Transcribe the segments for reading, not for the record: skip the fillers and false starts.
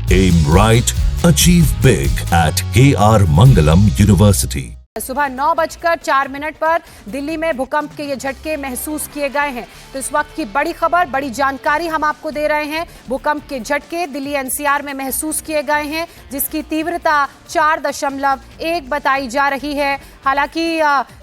Aim right, achieve big at KR Mangalam University. सुबह 9:04 पर दिल्ली में भूकंप के ये झटके महसूस किए गए हैं। तो इस वक्त की बड़ी खबर, बड़ी जानकारी हम आपको दे रहे हैं। भूकंप के झटके दिल्ली एनसीआर में महसूस किए गए हैं, जिसकी तीव्रता 4.1 बताई जा रही है। हालांकि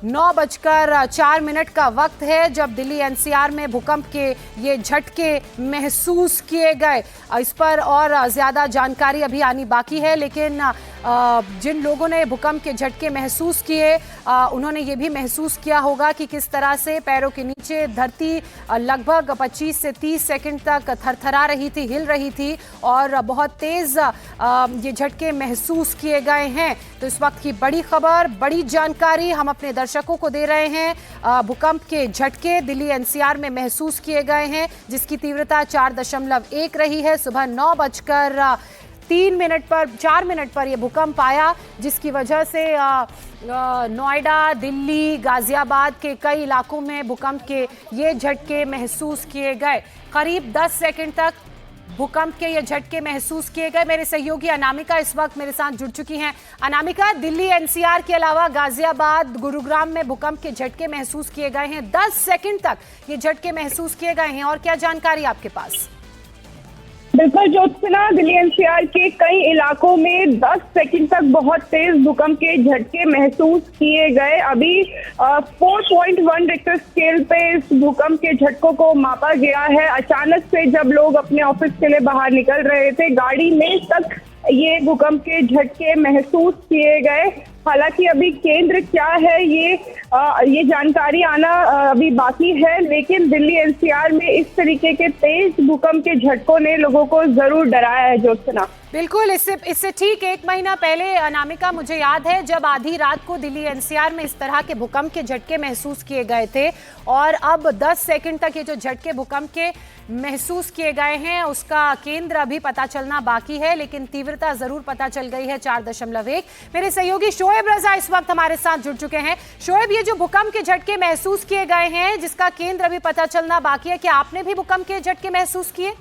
9:04 का वक्त है जब दिल्ली एनसीआर में भूकंप के ये झटके महसूस किए गए। इस पर और ज्यादा जानकारी अभी आनी बाकी है, लेकिन जिन लोगों ने भूकंप के झटके महसूस किए, उन्होंने ये भी महसूस किया होगा कि किस तरह से पैरों के नीचे धरती लगभग 25 से 30 सेकंड तक थरथरा रही थी, हिल रही थी और बहुत तेज ये झटके महसूस किए गए हैं। तो इस वक्त की बड़ी खबर, बड़ी जानकारी हम अपने दर्शकों को दे रहे हैं। भूकंप के झटके दिल्ली एनसीआर में महसूस किए गए हैं, जिसकी तीव्रता 4.1 रही है। सुबह 4 मिनट पर यह भूकंप आया, जिसकी वजह से नोएडा, दिल्ली, गाजियाबाद के कई इलाकों में भूकंप के ये झटके महसूस किए गए। करीब 10 सेकंड तक भूकंप के ये झटके महसूस किए गए। मेरे सहयोगी अनामिका इस वक्त मेरे साथ जुड़ चुकी हैं। अनामिका, दिल्ली एनसीआर के अलावा गाजियाबाद, गुरुग्राम में भूकंप के झटके महसूस किए गए हैं। 10 सेकंड तक ये झटके महसूस किए गए हैं और क्या जानकारी आपके पास? बिल्कुल ज्योत्सना, दिल्ली एनसीआर के कई इलाकों में 10 सेकंड तक बहुत तेज भूकंप के झटके महसूस किए गए। अभी 4.1 रिक्टर स्केल पे इस भूकंप के झटकों को मापा गया है। अचानक से जब लोग अपने ऑफिस के लिए बाहर निकल रहे थे, गाड़ी में तक ये भूकंप के झटके महसूस किए गए। हालांकि अभी केंद्र क्या है ये जानकारी आना अभी बाकी है, लेकिन दिल्ली एनसीआर में इस तरीके के तेज भूकंप के झटकों ने लोगों को जरूर डराया है ज्योत्सना। बिल्कुल, इससे ठीक 1 महीना पहले अनामिका, मुझे याद है जब आधी रात को दिल्ली एनसीआर में इस तरह के भूकंप के झटके महसूस किए गए थे, और अब 10 सेकंड तक ये जो झटके भूकंप के महसूस किए गए हैं, उसका केंद्र अभी पता चलना बाकी है, लेकिन तीव्रता जरूर पता चल गई है 4.1। मेरे सहयोगी शोएब रजा इस वक्त हमारे साथ जुड़ चुके हैं। शोएब, ये जो भूकंप के झटके महसूस किए गए हैं, जिसका केंद्र अभी पता चलना बाकी है, क्या आपने भी भूकंप के झटके महसूस किए?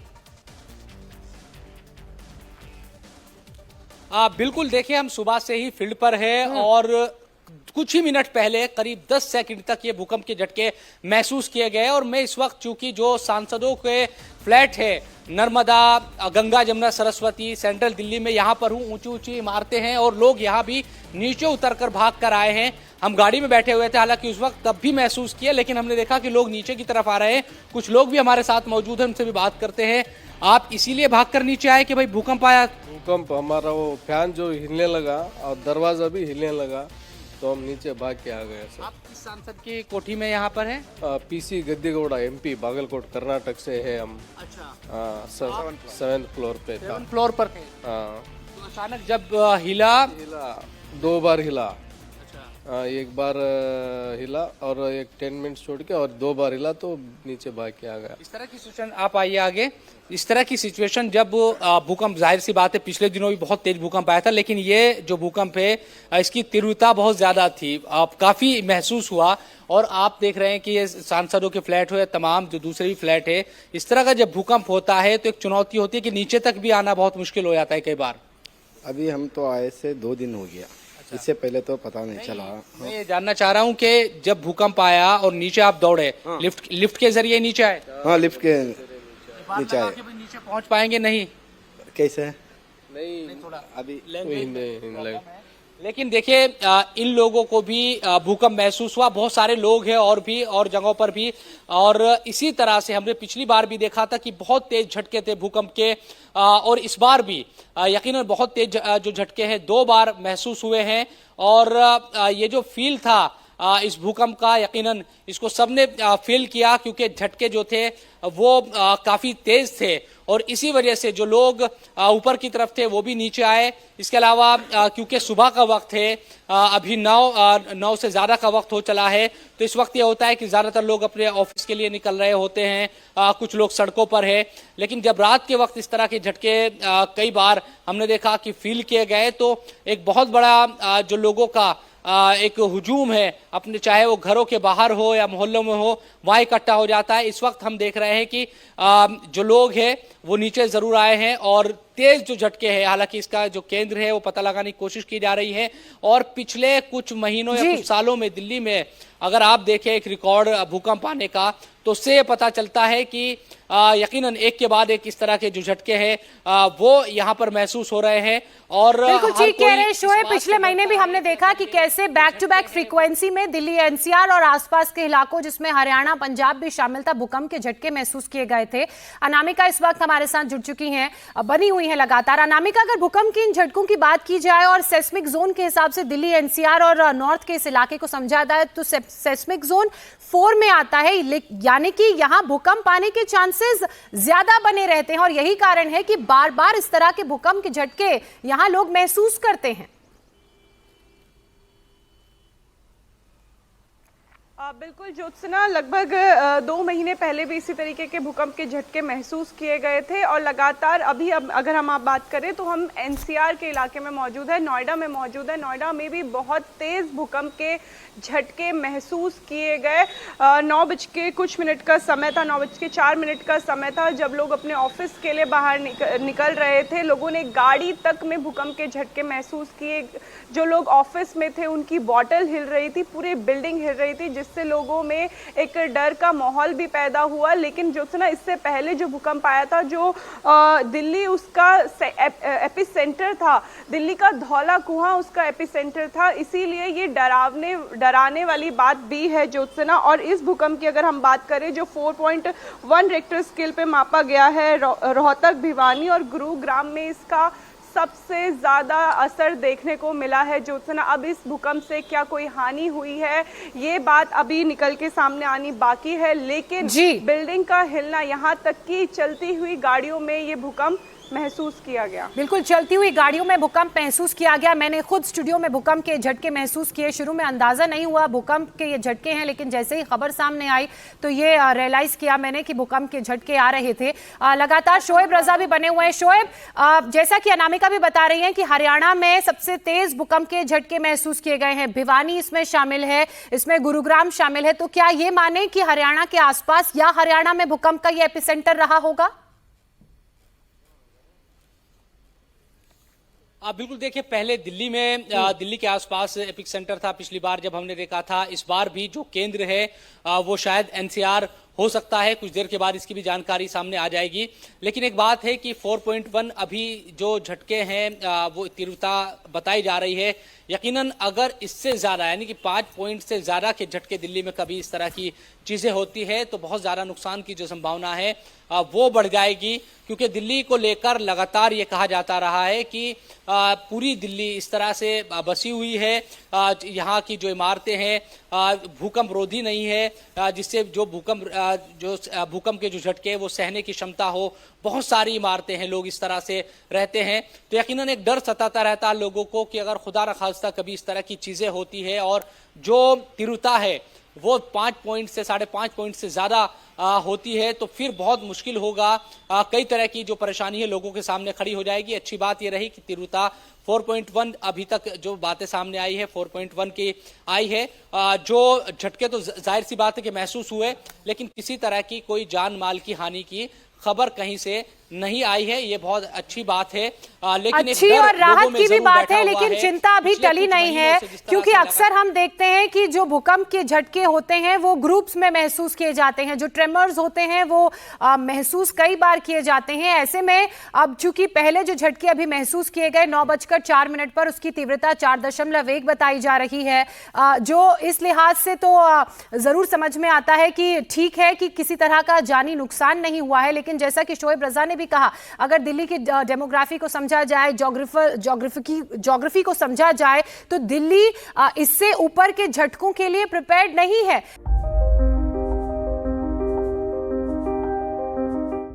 बिल्कुल, देखिए हम सुबह से ही फील्ड पर है और कुछ ही मिनट पहले करीब 10 सेकंड तक ये भूकंप के झटके महसूस किए गए। और मैं इस वक्त, चूंकि जो सांसदों के फ्लैट है नर्मदा, गंगा, जमुना, सरस्वती, सेंट्रल दिल्ली में, यहाँ पर हूँ। ऊंची ऊंची इमारतें हैं और लोग यहाँ भी नीचे उतर कर भाग कर आए हैं। हम गाड़ी में बैठे हुए थे, हालांकि उस वक्त तब भी महसूस किया, लेकिन हमने देखा कि लोग नीचे की तरफ आ रहे हैं। कुछ लोग भी हमारे साथ मौजूद हैं, उनसे भी बात करते हैं। आप इसीलिए भाग कर नीचे आए कि भाई भूकंप आया? भूकंप, हमारा वो फैन जो हिलने लगा और दरवाजा भी हिलने लगा, तो हम नीचे भाग के आ गए। आप किस सांसद की कोठी में यहाँ पर हैं? पीसी गद्दीगौड़ा, एमपी, बागलकोट, कर्नाटक से है हम। अच्छा, 7th फ्लोर पे था। 7th फ्लोर पर थे। हाँ, तो अचानक जब हिला 2 बार हिला। एक बार हिला और एक 10 मिनट छोड़ के, और 2 बार हिला तो नीचे भाग के आ गया। इस तरह की सिचुएशन, आप आइए आगे। इस तरह की सिचुएशन जब भूकंप, जाहिर सी बात है पिछले दिनों भी बहुत तेज भूकंप आया था, लेकिन ये जो भूकंप है इसकी तीव्रता बहुत ज्यादा थी, काफी महसूस हुआ। और आप देख रहे हैं कि ये सांसदों के फ्लैट हो या तमाम जो दूसरे भी फ्लैट है, इस तरह का जब भूकंप होता है तो एक चुनौती होती है कि नीचे तक भी आना बहुत मुश्किल हो जाता है कई बार। अभी हम तो आए से 2 दिन हो गया। अच्छा। इससे पहले तो पता नहीं चला। मैं ये जानना चाह रहा हूँ कि जब भूकंप आया और नीचे आप दौड़े, लिफ्ट के जरिए नीचे आए? हाँ, लिफ्ट के नीचे आए। नीचे पहुँच पाएंगे? नहीं। कैसे? नहीं, थोड़ा अभी नहीं। लेकिन देखिए, इन लोगों को भी भूकंप महसूस हुआ। बहुत सारे लोग हैं और भी, और जगहों पर भी। और इसी तरह से हमने पिछली बार भी देखा था कि बहुत तेज झटके थे भूकंप के, और इस बार भी यकीनन बहुत तेज जो झटके हैं 2 बार महसूस हुए हैं। और ये जो फील था इस भूकंप का, यकीनन इसको सबने फील किया, क्योंकि झटके जो थे वो काफी तेज थे, और इसी वजह से जो लोग ऊपर की तरफ थे वो भी नीचे आए। इसके अलावा क्योंकि सुबह का वक्त है, अभी 9 से ज़्यादा का वक्त हो चला है, तो इस वक्त ये होता है कि ज़्यादातर लोग अपने ऑफिस के लिए निकल रहे होते हैं, कुछ लोग सड़कों पर है। लेकिन जब रात के वक्त इस तरह के झटके कई बार हमने देखा कि फील किए गए, तो एक बहुत बड़ा जो लोगों का एक हुजूम है, अपने चाहे वो घरों के बाहर हो या मोहल्लों में हो, वहाँ इकट्ठा हो जाता है। इस वक्त हम देख रहे हैं कि जो लोग हैं वो नीचे जरूर आए हैं और तेज जो झटके हैं, हालांकि इसका जो केंद्र है वो पता लगाने की कोशिश की जा रही है। और पिछले कुछ महीनों या कुछ सालों में दिल्ली में अगर आप देखें एक रिकॉर्ड भूकंप आने का, तो उससे पता चलता है कि यकीनन एक के बाद एक इस तरह के जो झटके हैं वो यहाँ पर महसूस हो रहे हैं। और बिल्कुल ठीक कह रहे हैं शोएब, पिछले महीने भी हमने देखा कि कैसे बैक टू बैक फ्रीक्वेंसी में दिल्ली एनसीआर और आसपास के इलाकों जिसमें हरियाणा पंजाब भी शामिल था, भूकंप के झटके महसूस किए गए थे। अनामिका इस वक्त हमारे साथ जुड़ चुकी हैं, बनी हुई है लगातार। अनामिका, अगर भूकंप के इन झटकों की बात की जाए और सेस्मिक जोन के हिसाब से दिल्ली एनसीआर और नॉर्थ के इस इलाके को समझा जाए तो सेस्मिक जोन 4 में आता है, यानी कि यहाँ भूकंप आने के चांसेस ज्यादा बने रहते हैं और यही कारण है कि बार बार इस तरह के भूकंप के झटके यहाँ लोग महसूस करते हैं। बिल्कुल ज्योत्सना, लगभग 2 महीने पहले भी इसी तरीके के भूकंप के झटके महसूस किए गए थे और लगातार अभी अगर हम आप बात करें तो हम एनसीआर के इलाके में मौजूद है, नोएडा में मौजूद है। नोएडा में भी बहुत तेज भूकंप के झटके महसूस किए गए। 9 बज के कुछ मिनट का समय था, 9 बज के 4 मिनट का समय था जब लोग अपने ऑफिस के लिए बाहर निकल रहे थे। लोगों ने गाड़ी तक में भूकंप के झटके महसूस किए। जो लोग ऑफिस में थे उनकी बॉटल हिल रही थी, पूरी बिल्डिंग हिल रही थी, जिससे लोगों में एक डर का माहौल भी पैदा हुआ। लेकिन ज्योत्सना, इससे पहले जो भूकंप आया था, जो दिल्ली उसका एपिसेंटर था, दिल्ली का धौला कुआं उसका एपिसेंटर था, इसीलिए ये डराने वाली बात भी है ज्योत्सना। और इस भूकंप की अगर हम बात करें जो 4.1 रिक्टर स्केल पे मापा गया है, रोहतक, भिवानी और गुरुग्राम में इसका सबसे ज्यादा असर देखने को मिला है ज्योत्सना। अब इस भूकंप से क्या कोई हानि हुई है, ये बात अभी निकल के सामने आनी बाकी है, लेकिन बिल्डिंग का हिलना, यहाँ तक कि चलती हुई गाड़ियों में ये भूकंप महसूस किया गया। बिल्कुल, चलती हुई गाड़ियों में भूकंप महसूस किया गया। मैंने खुद स्टूडियो में भूकंप के झटके महसूस किए। शुरू में अंदाजा नहीं हुआ भूकंप के ये झटके हैं, लेकिन जैसे ही खबर सामने आई तो ये रियलाइज किया मैंने कि भूकंप के झटके आ रहे थे। लगातार शोएब रजा भी बने हुए हैं। शोएब, जैसा कि अनामिका भी बता रही है कि हरियाणा में सबसे तेज भूकंप के झटके महसूस किए गए हैं, भिवानी इसमें शामिल है, इसमें गुरुग्राम शामिल है, तो क्या ये माने कि हरियाणा के आसपास या हरियाणा में भूकंप का ये एपिसेंटर रहा होगा? आप बिल्कुल देखिए, पहले दिल्ली में दिल्ली के आसपास एपिक सेंटर था पिछली बार जब हमने देखा था। इस बार भी जो केंद्र है वो शायद एनसीआर हो सकता है। कुछ देर के बाद इसकी भी जानकारी सामने आ जाएगी। लेकिन एक बात है कि 4.1 अभी जो झटके हैं वो तीव्रता बताई जा रही है। यकीनन अगर इससे ज्यादा यानी कि 5 पॉइंट से ज्यादा के झटके दिल्ली में कभी इस तरह की चीजें होती है तो बहुत ज्यादा नुकसान की जो संभावना है वो बढ़ जाएगी, क्योंकि दिल्ली को लेकर लगातार ये कहा जाता रहा है कि पूरी दिल्ली इस तरह से बसी हुई है, यहाँ की जो इमारतें हैं भूकंप रोधी नहीं है, जिससे जो भूकंप के जो झटके वो सहने की क्षमता हो। बहुत सारी इमारतें हैं, लोग इस तरह से रहते हैं, तो यकीनन एक डर सताता रहता है लोगों को कि अगर खुदा न खास्ता कभी इस तरह की चीजें होती है और जो तीव्रता है वो 5 पॉइंट से 5.5 पॉइंट से ज्यादा होती है तो फिर बहुत मुश्किल होगा। कई तरह की जो परेशानी है लोगों के सामने खड़ी हो जाएगी। अच्छी बात यह रही कि तीव्रता 4.1 अभी तक जो बातें सामने आई है 4.1 की आई है। जो झटके तो जाहिर सी बात है कि महसूस हुए, लेकिन किसी तरह की कोई जान माल की हानि की खबर कहीं से नहीं आई है, ये बहुत अच्छी बात है। लेकिन अच्छी और राहत की भी बात है, लेकिन चिंता अभी टली नहीं है, क्योंकि अक्सर हम देखते हैं कि जो भूकंप के झटके होते हैं वो ग्रुप्स में महसूस किए जाते हैं, जो ट्रेमर्स होते हैं वो महसूस कई बार किए जाते हैं। ऐसे में अब चूंकि पहले जो झटके अभी महसूस किए गए 9:04 पर, उसकी तीव्रता 4.1 बताई जा रही है, जो इस लिहाज से तो जरूर समझ में आता है कि ठीक है कि किसी तरह का जानी नुकसान नहीं हुआ है। लेकिन जैसा कि शोएब रजा ने भी कहा, अगर दिल्ली की डेमोग्राफी को समझा जाए, ज्योग्राफी को समझा जाए तो दिल्ली इससे ऊपर के झटकों के लिए प्रिपेयर्ड नहीं है।